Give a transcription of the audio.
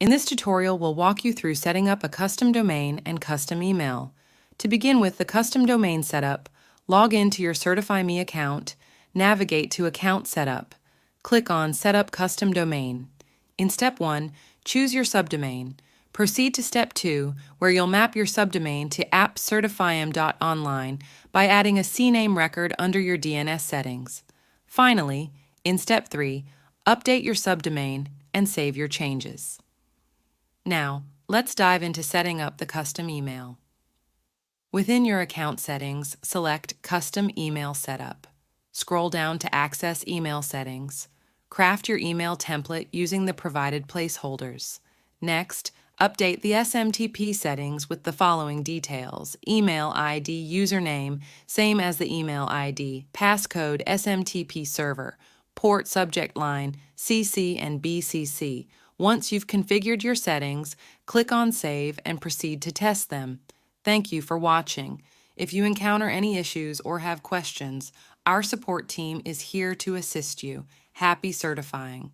In this tutorial, we'll walk you through setting up a custom domain and custom email. To begin with the custom domain setup, log into your CertifyMe account, navigate to Account Setup. Click on Set up Custom Domain. In Step 1, choose your subdomain. Proceed to Step 2, where you'll map your subdomain to appcertifym.online by adding a CNAME record under your DNS settings. Finally, in Step 3, update your subdomain and save your changes. Now, let's dive into setting up the custom email. Within your account settings, select Custom Email Setup. Scroll down to Access Email Settings. Craft your email template using the provided placeholders. Next, update the SMTP settings with the following details: email ID, username, same as the email ID, passcode, SMTP server, port subject line, CC and BCC. Once you've configured your settings, click on Save and proceed to test them. Thank you for watching. If you encounter any issues or have questions, our support team is here to assist you. Happy certifying!